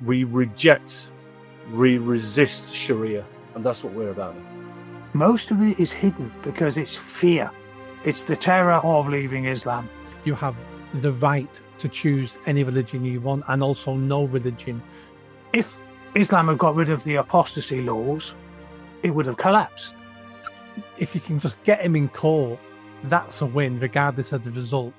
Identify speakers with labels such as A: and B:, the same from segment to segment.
A: We reject, we resist Sharia, and that's what we're about.
B: Most of it is hidden because it's fear. It's the terror of leaving Islam.
C: You have the right to choose any religion you want, and also no religion.
B: If Islam had got rid of the apostasy laws, it would have collapsed.
C: If you can just get him in court, that's a win, regardless of the result.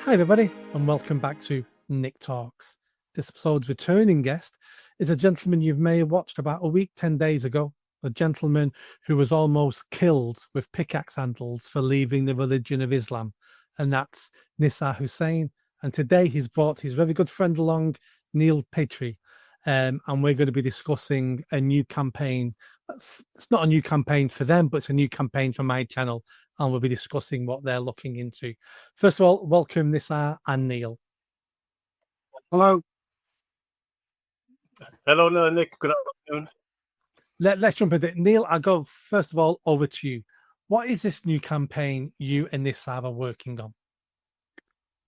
C: Hi, everybody, and welcome back to Nick Talks. This episode's returning guest is a gentleman you may have watched about a week, 10 days ago. A gentleman who was almost killed with pickaxe handles for leaving the religion of Islam, and that's Nisar Hussain. And today he's brought his very good friend along, Neil Petrie, and we're going to be discussing a new campaign. It's not a new campaign for them, but it's a new campaign for my channel, and we'll be discussing what they're looking into. First of all, welcome Nisar and Neil.
B: Hello.
A: Hello, Nick. Good afternoon.
C: Let's jump into it. Neil, I'll go first of all over to you. What is this new campaign you and Nisar are working on?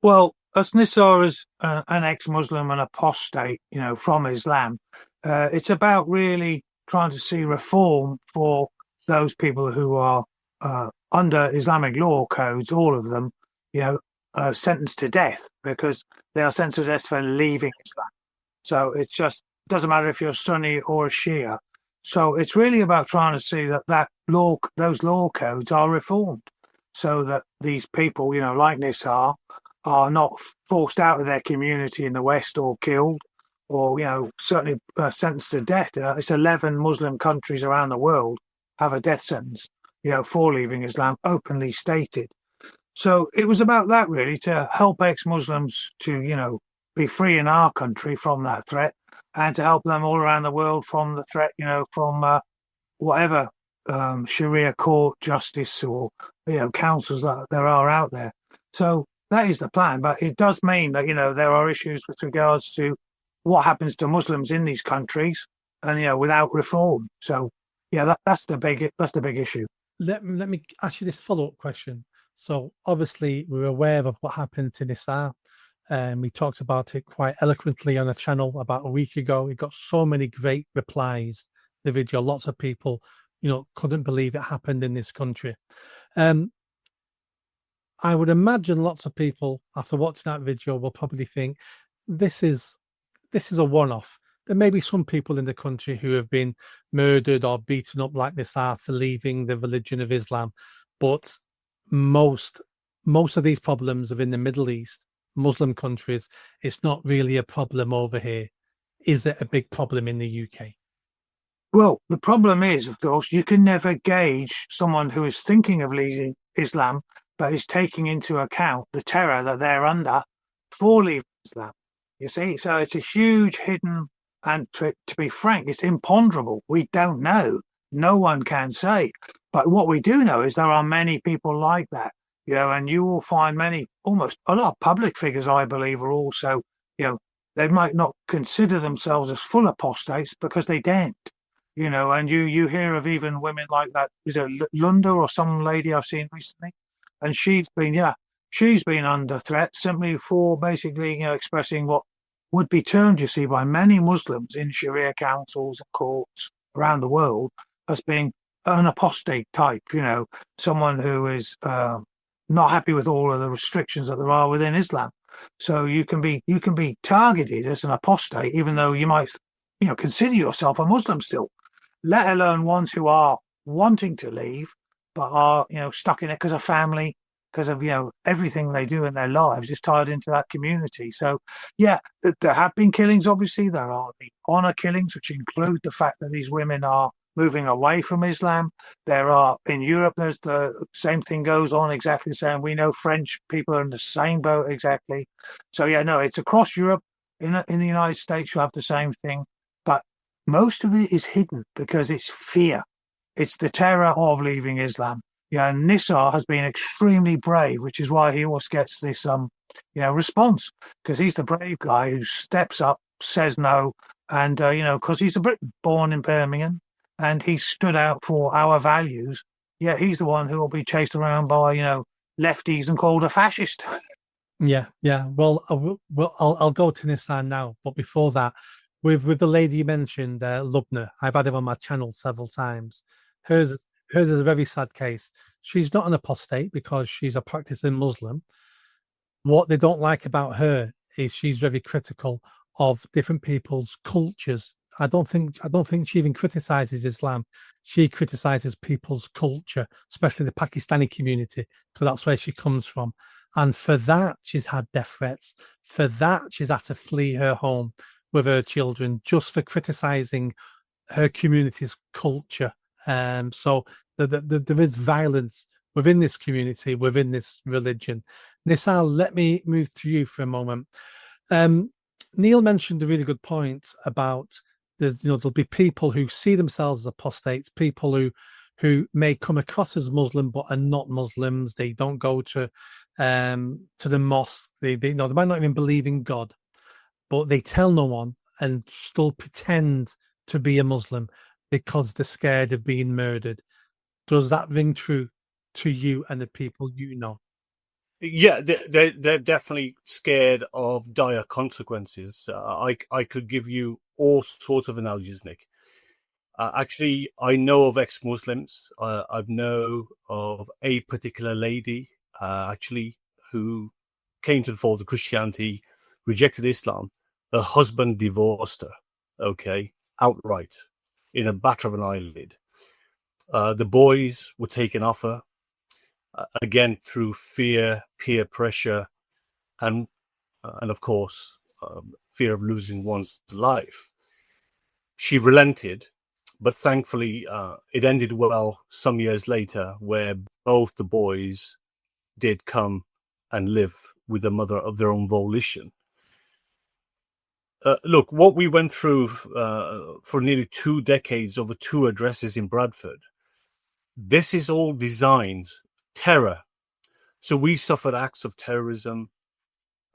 B: Well, as Nisar is an ex-Muslim and apostate, from Islam, it's about really trying to see reform for those people who are under Islamic law codes, all of them, sentenced to death because they are sentenced to death for leaving Islam. So it just doesn't matter if you're Sunni or a Shia. So it's really about trying to see that those law codes are reformed so that these people, like Nisar, are not forced out of their community in the West or killed or, certainly sentenced to death. It's 11 Muslim countries around the world have a death sentence, for leaving Islam, openly stated. So it was about that really, to help ex-Muslims to, be free in our country from that threat, and to help them all around the world from the threat, from whatever Sharia court justice or, councils that there are out there. So that is the plan. But it does mean that, there are issues with regards to what happens to Muslims in these countries and, without reform. So, yeah, that's the big issue.
C: Let me ask you this follow-up question. So obviously we're aware of what happened to Nisar. We talked about it quite eloquently on a channel about a week ago. It got so many great replies, the video. Lots of people, couldn't believe it happened in this country. I would imagine lots of people, after watching that video, will probably think this is a one-off. There may be some people in the country who have been murdered or beaten up like Nisar for leaving the religion of Islam, but most of these problems are in the Middle East, Muslim countries. It's not really a problem over here. Is it a big problem in the UK?
B: Well, the problem is, of course, you can never gauge someone who is thinking of leaving Islam, but is taking into account the terror that they're under for leaving Islam. You see, so it's a huge hidden, and to be frank, it's imponderable. We don't know. No one can say. But what we do know is there are many people like that, and you will find almost a lot of public figures, I believe, are also, they might not consider themselves as full apostates because they daren't, and you hear of even women like that. Is it Lunda or some lady I've seen recently? And she's been under threat simply for basically, expressing what would be termed, you see, by many Muslims in Sharia councils and courts around the world as being an apostate type, someone who is not happy with all of the restrictions that there are within Islam. So you can be targeted as an apostate, even though you might, consider yourself a Muslim still, let alone ones who are wanting to leave but are, stuck in it because of family, because of, everything they do in their lives is tied into that community. So, yeah, there have been killings, obviously. There are the honor killings, which include the fact that these women are moving away from Islam. There are, in Europe, there's the same thing goes on, exactly the same. We know French people are in the same boat, exactly. So, yeah, no, it's across Europe. In the United States, you have the same thing. But most of it is hidden because it's fear. It's the terror of leaving Islam. And Nisar has been extremely brave, which is why he always gets this, response, because he's the brave guy who steps up, says no, and, because he's a Briton, born in Birmingham, and he stood out for our values. Yet he's the one who will be chased around by, lefties and called a fascist.
C: Yeah, yeah. Well, I'll go to Nissan now, but before that, with the lady you mentioned, Lubna, I've had her on my channel several times. Hers hers is a very sad case. She's not an apostate because she's a practicing Muslim. What they don't like about her is she's very critical of different people's cultures. I don't think she even criticizes Islam. She criticizes people's culture, especially the Pakistani community, because that's where she comes from. And for that, she's had death threats. For that, she's had to flee her home with her children just for criticizing her community's culture. So there is violence within this community, within this religion. Nisal, let me move to you for a moment. Neil mentioned a really good point about there'll be people who see themselves as apostates, people who may come across as Muslim but are not Muslims. They don't go to the mosque. They might not even believe in God, but they tell no one and still pretend to be a Muslim because they're scared of being murdered. Does that ring true to you and the people you know?
A: Yeah, they're definitely scared of dire consequences. I could give you all sorts of analogies, Nick. Actually, I know of ex-Muslims. I know of a particular lady, actually, who came to the fold of Christianity, rejected Islam. Her husband divorced her, okay, outright, in a batter of an eyelid. The boys were taken off her, again through fear, peer pressure, and of course, fear of losing one's life. She relented, but thankfully it ended well some years later, where both the boys did come and live with the mother of their own volition. Look, what we went through for nearly 2 decades over 2 addresses in Bradford, this is all designed terror. So we suffered acts of terrorism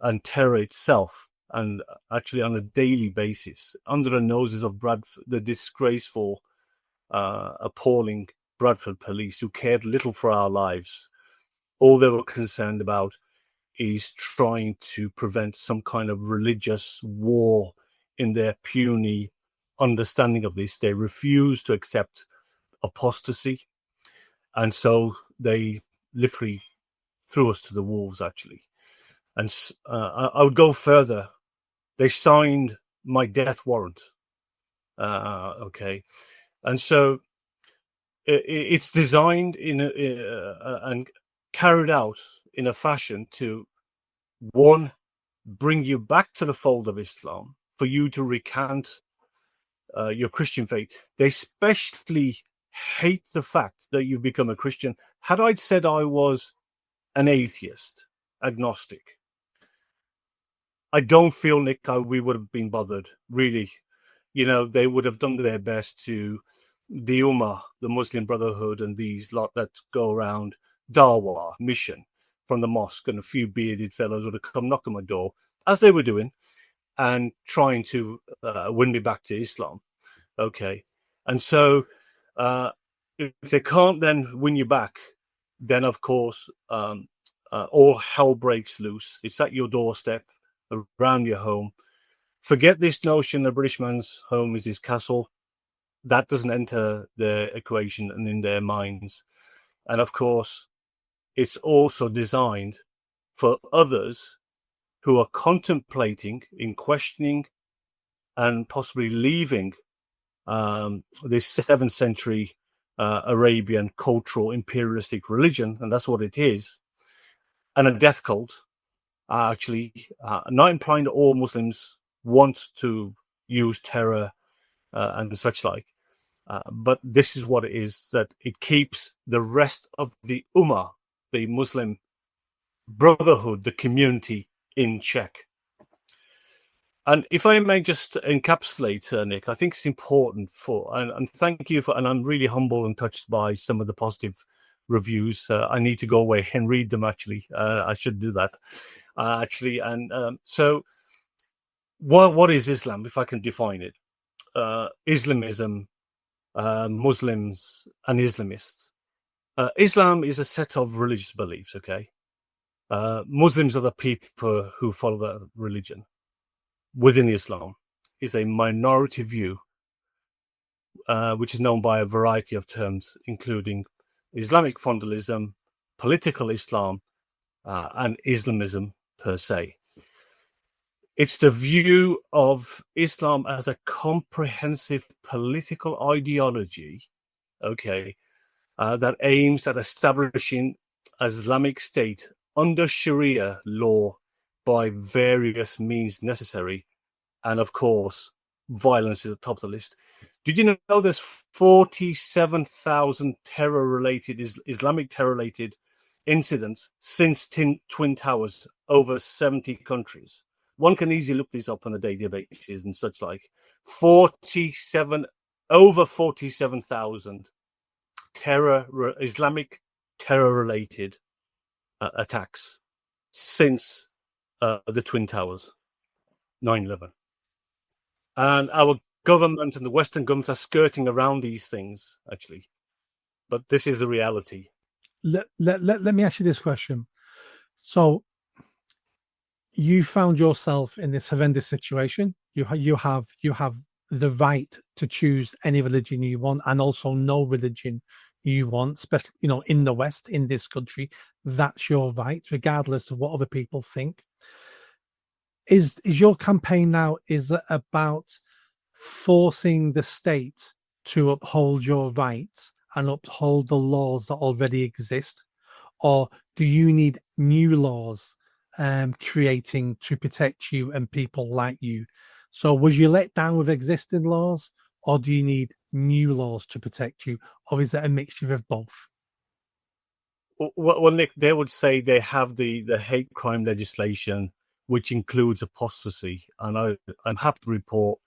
A: and terror itself, and actually on a daily basis, under the noses of Bradford, the disgraceful, appalling Bradford police, who cared little for our lives. All they were concerned about is trying to prevent some kind of religious war. In their puny understanding of this, they refused to accept apostasy, and so they literally threw us to the wolves, actually. And I would go further. They signed my death warrant. Okay, and so it's designed and carried out in a fashion to, one, bring you back to the fold of Islam, for you to recant your Christian faith. They especially hate the fact that you've become a Christian. Had I said I was an atheist, agnostic, I don't feel, Nick, we would have been bothered, really. They would have done their best to, the Ummah, the Muslim Brotherhood, and these lot that go around Dawa mission from the mosque, and a few bearded fellows would have come knock on my door, as they were doing, and trying to win me back to Islam. Okay. And so if they can't then win you back, then of course all hell breaks loose. It's at your doorstep, around your home. Forget this notion the British man's home is his castle. That doesn't enter the equation and in their minds. And of course, it's also designed for others who are contemplating, in questioning, and possibly leaving this 7th century Arabian cultural imperialistic religion, and that's what it is, and a death cult. Actually, not implying that all Muslims want to use terror and such like, but this is what it is, that it keeps the rest of the Ummah, the Muslim Brotherhood, the community, in check. And if I may just encapsulate, Nick, I think it's important and thank you for, and I'm really humble and touched by some of the positive reviews. I need to go away and read them, actually. I should do that, actually. And so what is Islam, if I can define it? Islamism, Muslims and Islamists. Islam is a set of religious beliefs, okay? Muslims are the people who follow that religion within Islam, is a minority view, which is known by a variety of terms, including Islamic fundamentalism, political Islam, and Islamism per se. It's the view of Islam as a comprehensive political ideology, okay, that aims at establishing an Islamic state under Sharia law by various means necessary. And of course, violence is at the top of the list. Did you know there's 47,000 terror-related, Islamic terror-related incidents since Twin Towers over 70 countries? One can easily look these up on a daily basis and such like. Over 47,000 Islamic terror-related attacks since the Twin Towers, 9/11. And our government and the Western governments are skirting around these things, actually. But this is the reality.
C: Let me ask you this question. So you found yourself in this horrendous situation. You have the right to choose any religion you want, and also no religion you want, especially in the West, in this country. That's your right, regardless of what other people think. Is your campaign now, is it about forcing the state to uphold your rights and uphold the laws that already exist, or do you need new laws creating to protect you and people like you? So was you let down with existing laws, or do you need new laws to protect you, or is it a mixture of both?
A: Well, Nick, they would say they have the hate crime legislation, which includes apostasy. And I'm happy to report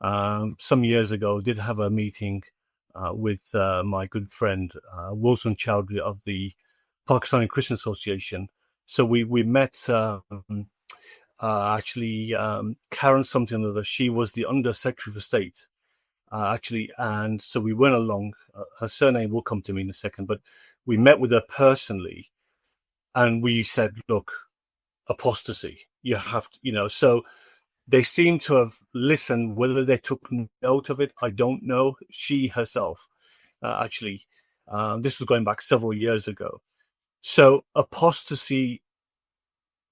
A: some years ago did have a meeting with my good friend Wilson Chowdhury of the Pakistani Christian Association. So we met Karen something or other. She was the Under Secretary for State, actually. And so we went along. Her surname will come to me in a second, but we met with her personally. And we said, look, apostasy, you have to, so they seem to have listened. Whether they took note of it, I don't know. She herself, this was going back several years ago. So apostasy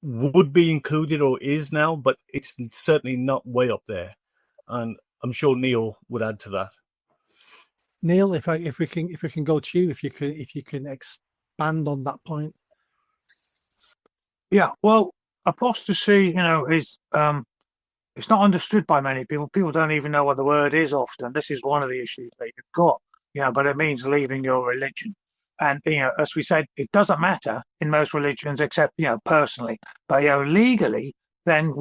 A: would be included, or is now, but it's certainly not way up there. And I'm sure Neil would add to that.
C: Neil, if we can go to you, if you can expand on that point.
B: Yeah, well, apostasy, is it's not understood by many people. People don't even know what the word is often. This is one of the issues that you've got. But it means leaving your religion. And as we said, it doesn't matter in most religions except personally. But legally, then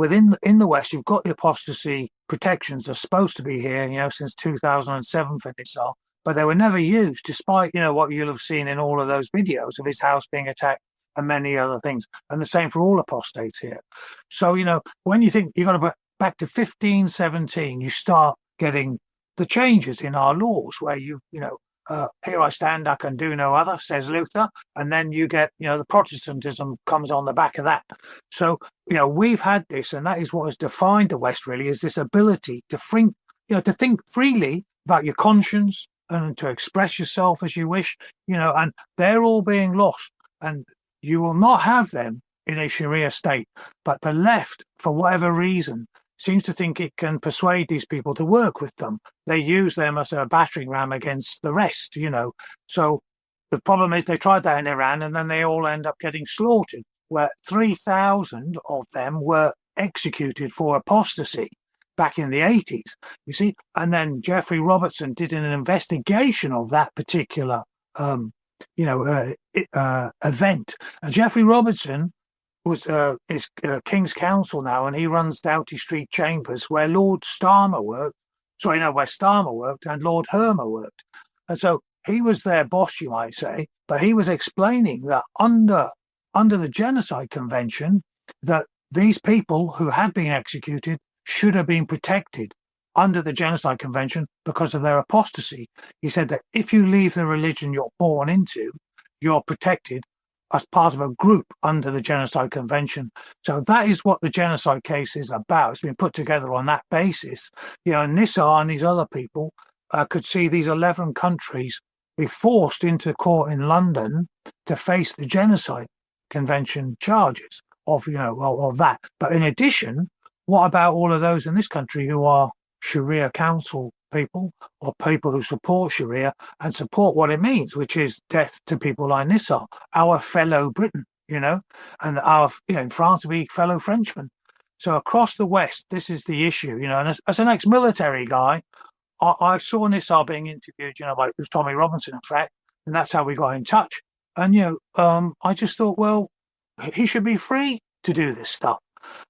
B: in the West, you've got the apostasy protections are supposed to be here, since 2007 for Nisar, but they were never used, despite what you'll have seen in all of those videos of his house being attacked and many other things. And the same for all apostates here. So when you think you've got to go back to 1517, you start getting the changes in our laws where here I stand, I can do no other, says Luther. And then you get, the Protestantism comes on the back of that. So, we've had this, and that is what has defined the West really, is this ability to think freely about your conscience and to express yourself as you wish, and they're all being lost. And you will not have them in a Sharia state. But the left, for whatever reason, seems to think it can persuade these people to work with them. They use them as a battering ram against the rest, So the problem is they tried that in Iran, and then they all end up getting slaughtered, where 3,000 of them were executed for apostasy back in the 80s, you see. And then Jeffrey Robertson did an investigation of that particular event. And Jeffrey Robertson is King's Counsel now, and he runs Doughty Street Chambers, where Lord Starmer worked. Where Starmer worked and Lord Hermer worked. And so he was their boss, you might say, but he was explaining that under the Genocide Convention, that these people who had been executed should have been protected under the Genocide Convention because of their apostasy. He said that if you leave the religion you're born into, you're protected as part of a group under the Genocide Convention. So that is what the genocide case is about. It's been put together on that basis. You know, Nisar and these other people could see these 11 countries be forced into court in London to face the Genocide Convention charges of, you know, of that. But in addition, what about all of those in this country who are Sharia council people or people who support Sharia and support what it means, which is death to people like Nisar, our fellow Briton, you know, and our, you know, in France we fellow Frenchmen. So across the West, this is the issue, you know. And as an ex-military guy, I saw Nisar being interviewed, you know, by it was Tommy Robinson, in fact, and that's how we got in touch. And you know, I just thought, well, he should be free to do this stuff.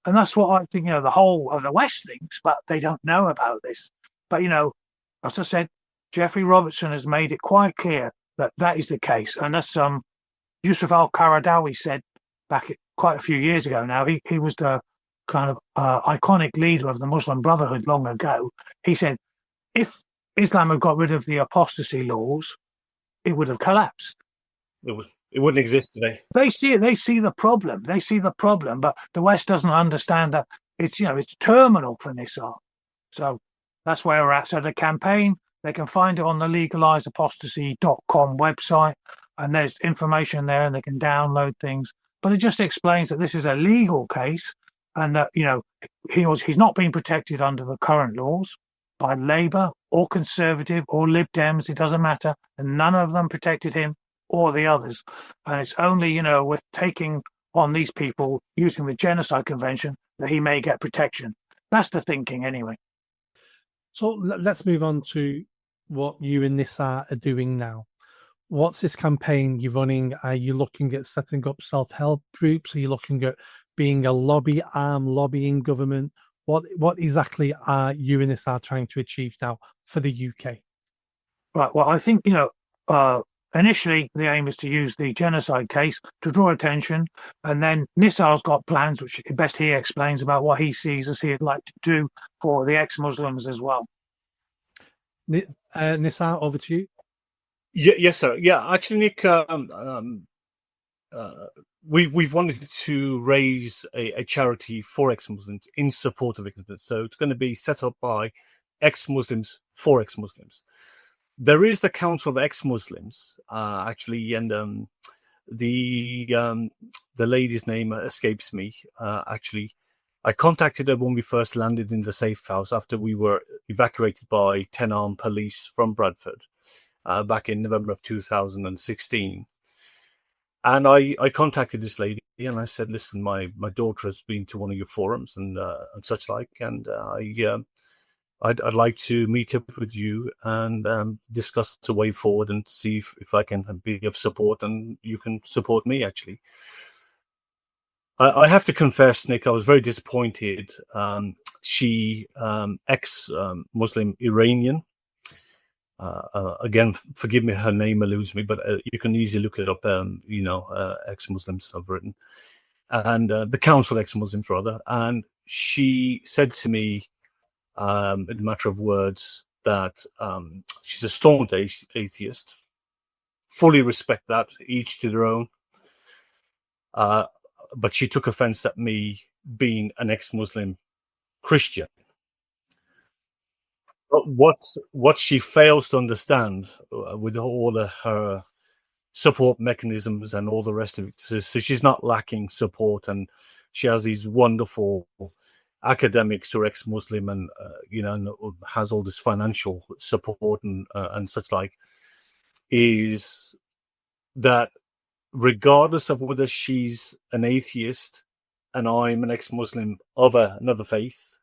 B: And that's what I think, you know, the whole of the West thinks, but they don't know about this. But, you know, as I said, Jeffrey Robertson has made it quite clear that that is the case. And that's Yusuf al-Qaradawi said back quite a few years ago now. He was the kind of iconic leader of the Muslim Brotherhood long ago. He said, if Islam had got rid of the apostasy laws, it would have collapsed.
A: It wouldn't exist today.
B: They see it. They see the problem. They see the problem, but the West doesn't understand that it's, you know, it's terminal for Nisar. So that's where we're at. So the campaign, they can find it on the legalizeapostasy.com website, and there's information there, and they can download things. But it just explains that this is a legal case, and that, you know, he's not being protected under the current laws by Labour or Conservative or Lib Dems. It doesn't matter, and none of them protected him or the others. And it's only, you know, with taking on these people using the Genocide Convention that he may get protection. That's the thinking anyway.
C: So let's move on to what you and Nisar are doing now. What's this campaign you're running? Are you looking at setting up self-help groups? Are you looking at being a lobby arm, lobbying government? What exactly are you and Nisar trying to achieve now for the UK?
B: Right. Well, I think, you know, initially the aim is to use the genocide case to draw attention, and then Nisar's got plans, which best he explains about what he sees as he'd like to do for the ex-Muslims as well.
C: Nisar, over to you.
A: Yes, sir. Yeah, actually, Nick, we've wanted to raise a charity for ex-Muslims in support of ex-Muslims. So it's going to be set up by ex-Muslims for ex-Muslims. There is the Council of Ex-Muslims, actually, and the lady's name escapes me. Actually, I contacted her when we first landed in the safe house after we were evacuated by 10 armed police from Bradford back in November of 2016. And I contacted this lady and I said, listen, my daughter has been to one of your forums and such like, and I'd like to meet up with you and discuss the way forward and see if I can be of support and you can support me, actually. I have to confess, Nick, I was very disappointed. She, ex-Muslim Iranian, again, forgive me, her name eludes me, but you can easily look it up, you know, ex-Muslims have written. And the Council of Ex-Muslims, rather. And she said to me, in a matter of words, that she's a staunch atheist. Fully respect that, each to their own. But she took offense at me being an ex-Muslim Christian. But what she fails to understand with all of her support mechanisms and all the rest of it, so she's not lacking support, and she has these wonderful academics who are ex-Muslim and you know, and has all this financial support and such like, is that regardless of whether she's an atheist and I'm an ex-Muslim of another faith,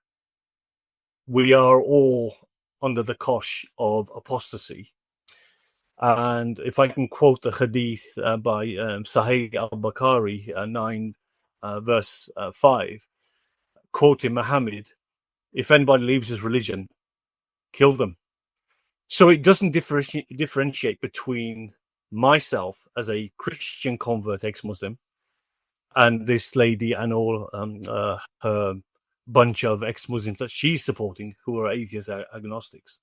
A: we are all under the kosh of apostasy. And if I can quote the hadith by Sahih al-Bukhari 9 verse 5, quoting Muhammad, if anybody leaves his religion, kill them. So it doesn't differentiate between myself as a Christian convert ex-Muslim and this lady and all her bunch of ex-Muslims that she's supporting who are atheists, agnostics.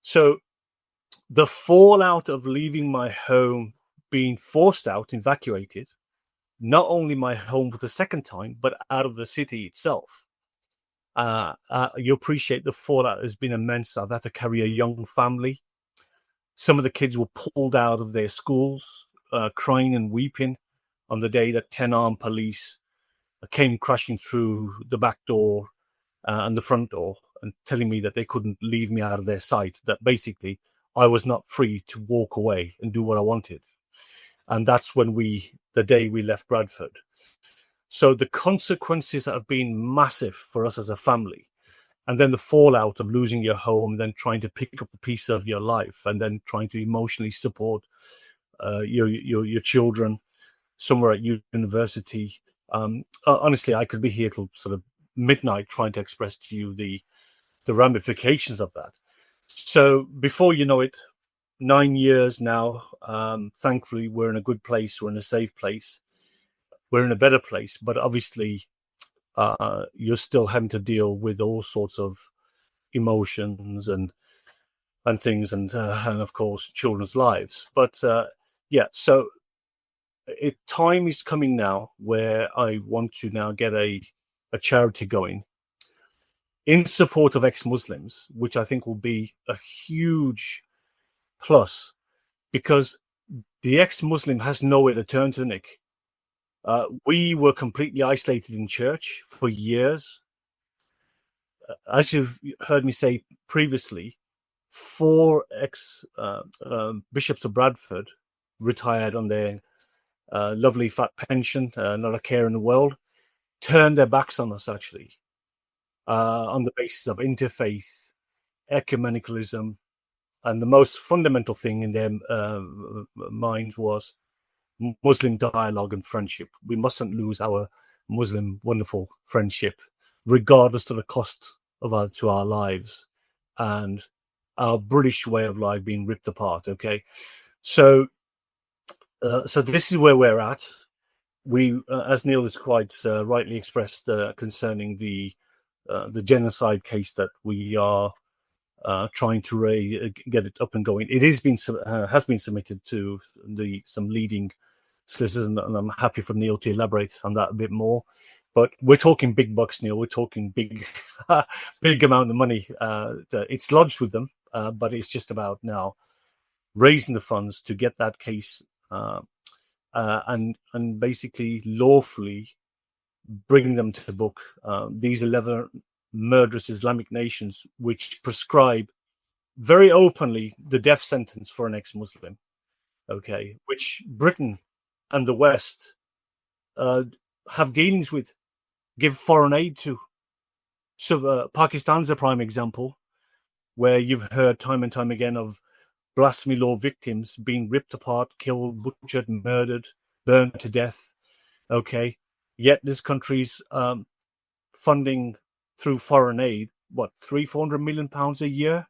A: So the fallout of leaving my home, being forced out, evacuated, not only my home for the second time, but out of the city itself. You appreciate the fallout has been immense. I've had to carry a young family. Some of the kids were pulled out of their schools, crying and weeping on the day that 10 armed police came crashing through the back door and the front door and telling me that they couldn't leave me out of their sight, that basically I was not free to walk away and do what I wanted. And that's when the day we left Bradford. So the consequences have been massive for us as a family. And then the fallout of losing your home, then trying to pick up the pieces of your life, and then trying to emotionally support your children somewhere at university. Honestly, I could be here till sort of midnight trying to express to you the ramifications of that. So before you know it, 9 years now, thankfully we're in a good place, we're in a safe place, we're in a better place, but obviously you're still having to deal with all sorts of emotions and things, and of course children's lives. But so time is coming now where I want to now get a charity going in support of ex-Muslims, which I think will be a huge plus, because the ex-Muslim has nowhere to turn to, Nick. We were completely isolated in church for years. As you've heard me say previously, 4 ex-bishops of Bradford retired on their lovely fat pension, not a care in the world, turned their backs on us, actually, on the basis of interfaith, ecumenicalism, and the most fundamental thing in their minds was Muslim dialogue and friendship. We mustn't lose our Muslim wonderful friendship, regardless of the cost to our lives and our British way of life being ripped apart. Okay, so this is where we're at. We, as Neil has quite rightly expressed concerning the genocide case that we are trying to get it up and going. It has been submitted to some leading solicitors, and I'm happy for Neil to elaborate on that a bit more. But we're talking big bucks, Neil. We're talking big amount of money. It's lodged with them, but it's just about now raising the funds to get that case and basically lawfully bringing them to book. These 11 murderous Islamic nations which prescribe very openly the death sentence for an ex-Muslim, okay, which Britain and the West have dealings with, give foreign aid to. So Pakistan's a prime example, where you've heard time and time again of blasphemy law victims being ripped apart, killed, butchered, murdered, burned to death. Okay, yet this country's funding through foreign aid, what, £300-400 million a year?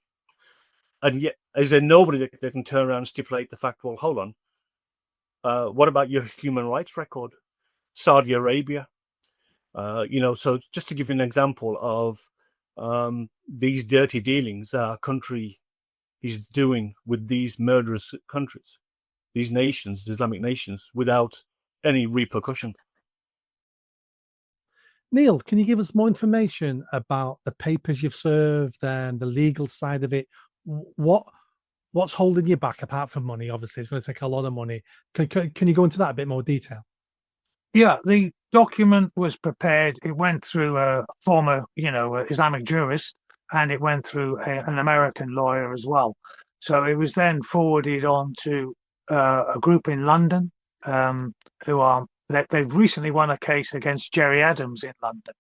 A: And yet, is there nobody that can turn around and stipulate the fact, well, hold on, what about your human rights record? Saudi Arabia, so just to give you an example of these dirty dealings our country is doing with these murderous countries, these nations, Islamic nations, without any repercussion.
C: Neil, can you give us more information about the papers you've served and the legal side of it? What's holding you back apart from money? Obviously, it's going to take a lot of money. Can you go into that a bit more detail?
B: Yeah, the document was prepared. It went through a former, Islamic jurist, and it went through an American lawyer as well. So it was then forwarded on to a group in London they've recently won a case against Jerry Adams in London,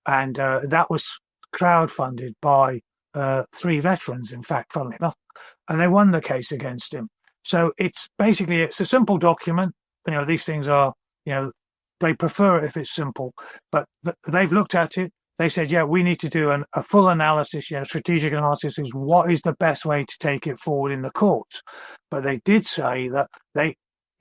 B: and that was crowdfunded by 3 veterans, in fact, funnily enough, and they won the case against him. So it's a simple document. These things are, they prefer it if it's simple, but they've looked at it. They said, yeah, we need to do a full analysis, strategic analysis is what is the best way to take it forward in the courts. But they did say that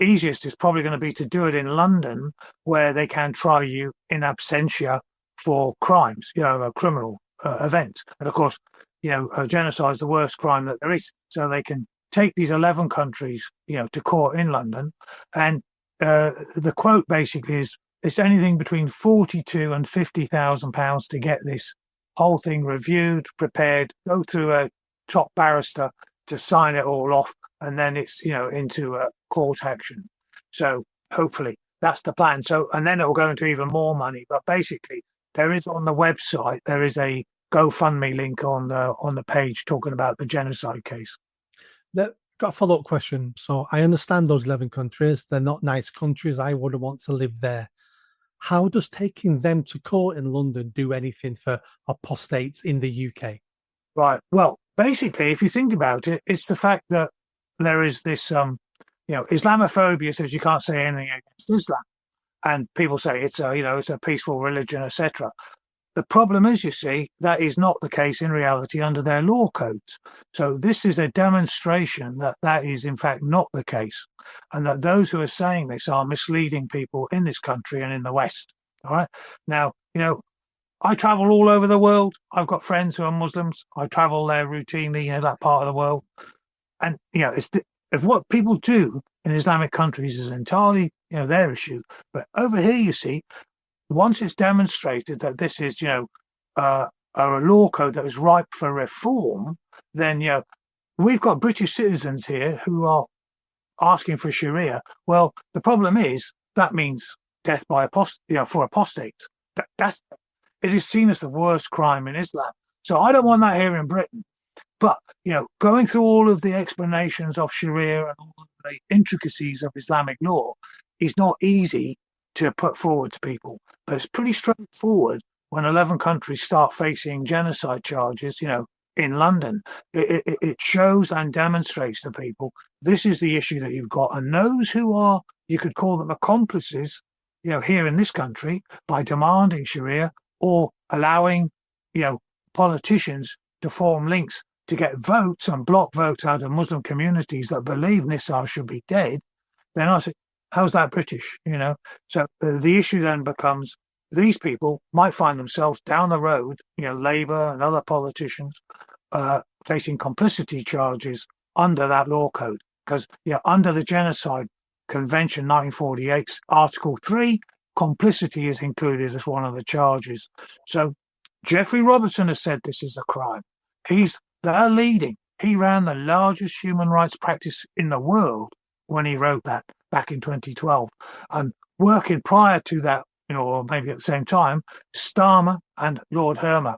B: easiest is probably going to be to do it in London, where they can try you in absentia for crimes, a criminal event. And of course, genocide is the worst crime that there is. So they can take these 11 countries, to court in London, and the quote basically is it's anything between 42 and 50,000 pounds to get this whole thing reviewed, prepared, go through a top barrister to sign it all off, and then it's into a court action. So hopefully that's the plan. So and then it will go into even more money. But basically, there is on the website there is a GoFundMe link on the page talking about the genocide case.
C: Got a follow-up question. So I understand those 11 countries. They're not nice countries. I wouldn't want to live there. How does taking them to court in London do anything for apostates in the UK?
B: Right. Well, basically, if you think about it, it's the fact that there is this, Islamophobia says you can't say anything against Islam, and people say it's a peaceful religion, etc. The problem is, you see, that is not the case in reality under their law codes. So this is a demonstration that that is in fact not the case, and that those who are saying this are misleading people in this country and in the West. All right. Now, I travel all over the world. I've got friends who are Muslims. I travel there routinely, that part of the world. And, if what people do in Islamic countries is entirely, their issue. But over here, you see, once it's demonstrated that this is, a law code that is ripe for reform, then, we've got British citizens here who are asking for Sharia. Well, the problem is that means death by for apostates. It is seen as the worst crime in Islam. So I don't want that here in Britain. But, going through all of the explanations of Sharia and all of the intricacies of Islamic law is not easy to put forward to people. But it's pretty straightforward when 11 countries start facing genocide charges, in London. It shows and demonstrates to people this is the issue that you've got. And those who are, you could call them accomplices, here in this country by demanding Sharia or allowing, politicians to form links to get votes and block votes out of Muslim communities that believe Nisar should be dead, then I say, how's that British? So the issue then becomes these people might find themselves down the road, Labour and other politicians facing complicity charges under that law code. Because under the Genocide Convention 1948, Article 3, complicity is included as one of the charges. So Jeffrey Robertson has said this is a crime. They're leading. He ran the largest human rights practice in the world when he wrote that back in 2012. And working prior to that, or maybe at the same time, Starmer and Lord Hermer.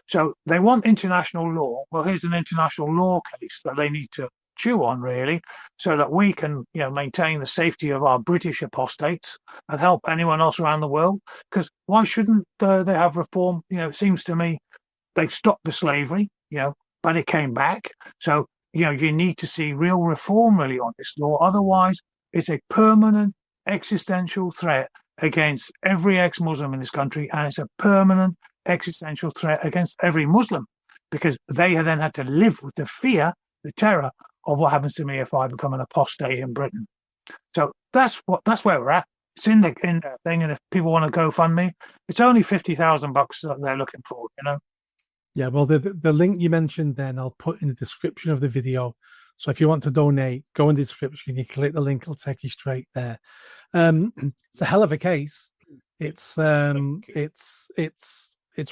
B: So they want international law. Well, here's an international law case that they need to chew on, really, so that we can, maintain the safety of our British apostates and help anyone else around the world. Because why shouldn't they have reform? It seems to me they've stopped the slavery, but it came back. So, you need to see real reform really on this law. Otherwise, it's a permanent existential threat against every ex-Muslim in this country, and it's a permanent existential threat against every Muslim, because they then had to live with the fear, the terror of what happens to me if I become an apostate in Britain. So that's where we're at. It's in the thing, and if people want to GoFundMe, it's only $50,000 that they're looking for,
C: Yeah, well, the link you mentioned then I'll put in the description of the video. So if you want to donate, go in the description, you click the link, it'll take you straight there. It's a hell of a case. It's one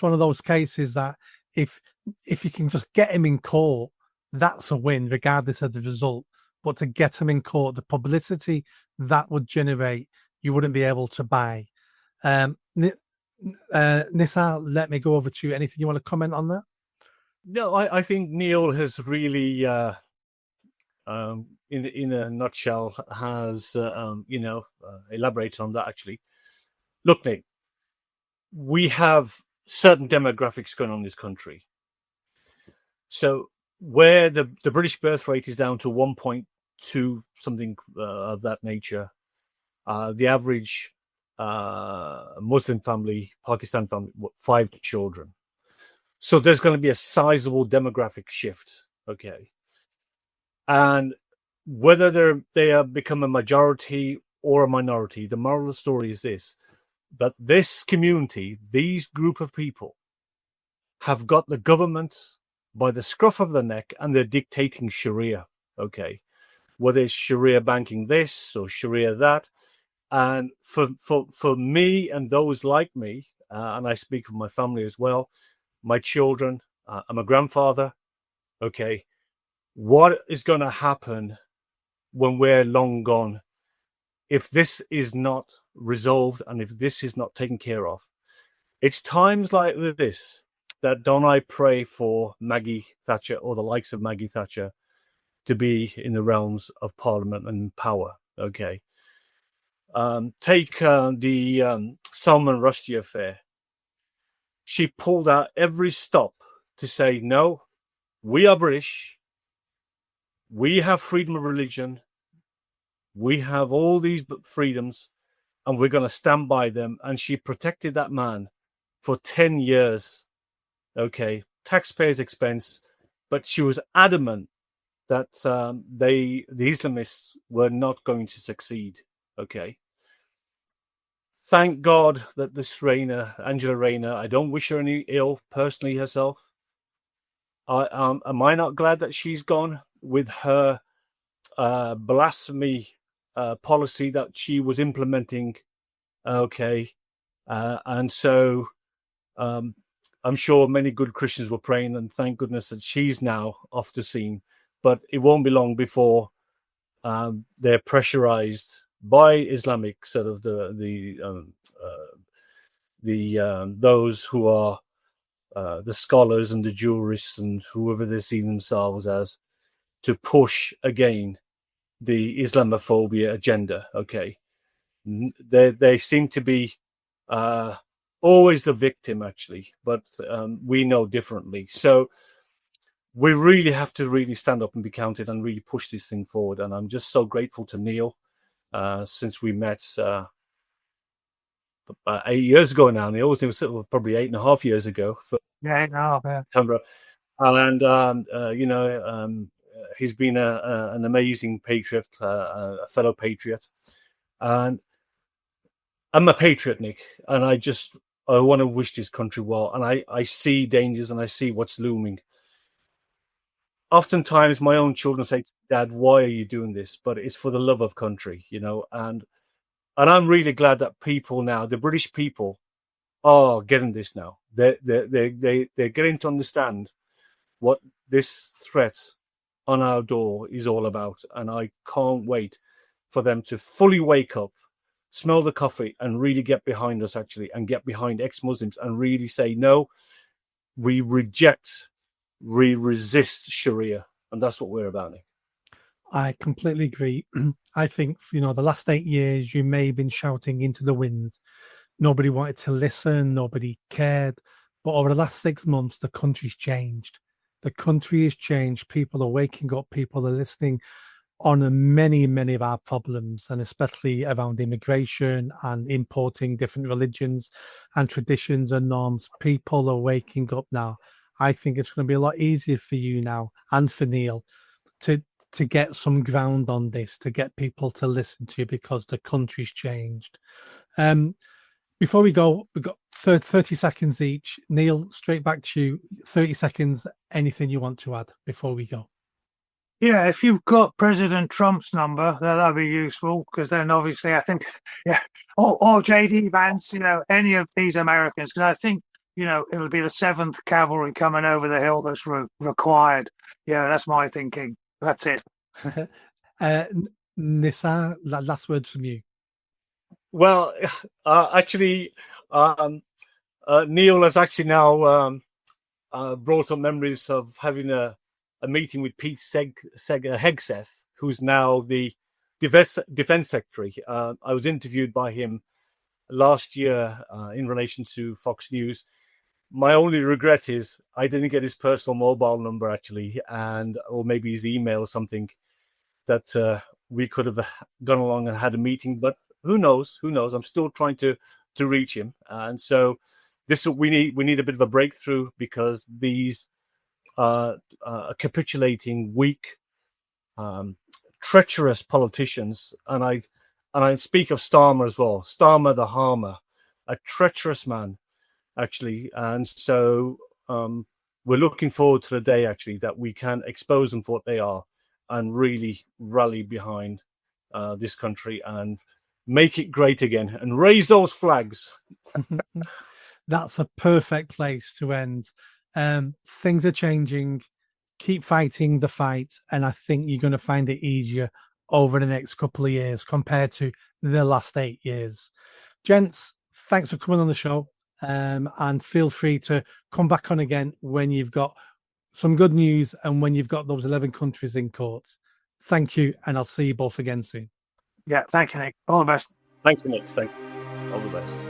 C: of those cases that if you can just get him in court, that's a win, regardless of the result. But to get him in court, the publicity that would generate, you wouldn't be able to buy. Nisar, let me go over to you. Anything you want to comment on that?
A: No, I think Neil has really, in a nutshell, has elaborated on that. Actually, look, Nick, we have certain demographics going on in this country. So where the British birth rate is down to 1.2 something of that nature, the average Muslim family, Pakistan family, 5 children. So there's going to be a sizable demographic shift, okay? And whether they have become a majority or a minority, the moral of the story is this: that this community, these group of people, have got the government by the scruff of the neck, and they're dictating Sharia, okay? Whether it's Sharia banking this or Sharia that, And for me and those like me, and I speak for my family as well, my children, I'm a grandfather. Okay, what is going to happen when we're long gone if this is not resolved and if this is not taken care of? It's times like this that don't I pray for Maggie Thatcher or the likes of Maggie Thatcher to be in the realms of parliament and power. Okay. Take the Salman Rushdie affair. She pulled out every stop to say, no, we are British. We have freedom of religion. We have all these freedoms and we're going to stand by them. And she protected that man for 10 years. Okay. Taxpayers' expense. But she was adamant that the Islamists were not going to succeed. Okay. Thank God that this Angela Rayner, I don't wish her any ill personally herself. Am I not glad that she's gone with her blasphemy policy that she was implementing? Okay. And so I'm sure many good Christians were praying, and thank goodness that she's now off the scene. But it won't be long before they're pressurized by Islamic sort of those who are the scholars and the jurists and whoever they see themselves as, to push again the Islamophobia agenda. Okay, they seem to be always the victim, actually, but we know differently. So we really have to really stand up and be counted and really push this thing forward. And I'm just so grateful to Neil since we met 8 years ago now. Neil, it was probably 8.5 years ago.
B: Yeah, no, yeah.
A: And he's been an amazing patriot, a fellow patriot, and I'm a patriot, Nick, and I want to wish this country well. And I see dangers and I see what's looming. Oftentimes, my own children say, "Dad, why are you doing this?" But it's for the love of country, And I'm really glad that people now, the British people, are getting this now. They're getting to understand what this threat on our door is all about, and I can't wait for them to fully wake up, smell the coffee, and really get behind us, actually, and get behind ex-Muslims and really say, no, we resist Sharia, and that's what we're about, Nick.
C: I completely agree. I think, the last 8 years, you may have been shouting into the wind. Nobody wanted to listen. Nobody cared. But over the last 6 months, the country's changed. The country has changed. People are waking up. People are listening on many, many of our problems, and especially around immigration and importing different religions and traditions and norms. People are waking up now. I think it's going to be a lot easier for you now and for Neil to get some ground on this, to get people to listen to you, because the country's changed. Before we go, we've got 30 seconds each. Neil, straight back to you. 30 seconds. Anything you want to add before we go?
B: Yeah, if you've got President Trump's number, that'd be useful, because then obviously I think, yeah, or JD Vance, any of these Americans, because I think, it'll be the 7th Cavalry coming over the hill that's required. Yeah, that's my thinking. That's it.
C: Nissa, last words from you.
A: Well, actually, Neil has actually now brought up memories of having a meeting with Pete Hegseth, who's now the defense secretary. I was interviewed by him last year in relation to Fox News. My only regret is I didn't get his personal mobile number, actually, or maybe his email or something, that we could have gone along and had a meeting. But who knows? I'm still trying to reach him, and so we need a bit of a breakthrough, because these capitulating, weak, treacherous politicians, and I speak of Starmer as well. Starmer the Harmer, a treacherous man, actually, and so we're looking forward to the day, actually, that we can expose them for what they are and really rally behind this country and make it great again and raise those flags.
C: That's a perfect place to end. Things are changing. Keep fighting the fight, and I think you're going to find it easier over the next couple of years compared to the last 8 years. Gents, thanks for coming on the show, and feel free to come back on again when you've got some good news and when you've got those 11 countries in court. Thank you, and I'll see you both again soon.
B: Yeah, thank you, Nick. All the best.
A: Thanks, Nick. Thank you. All the best.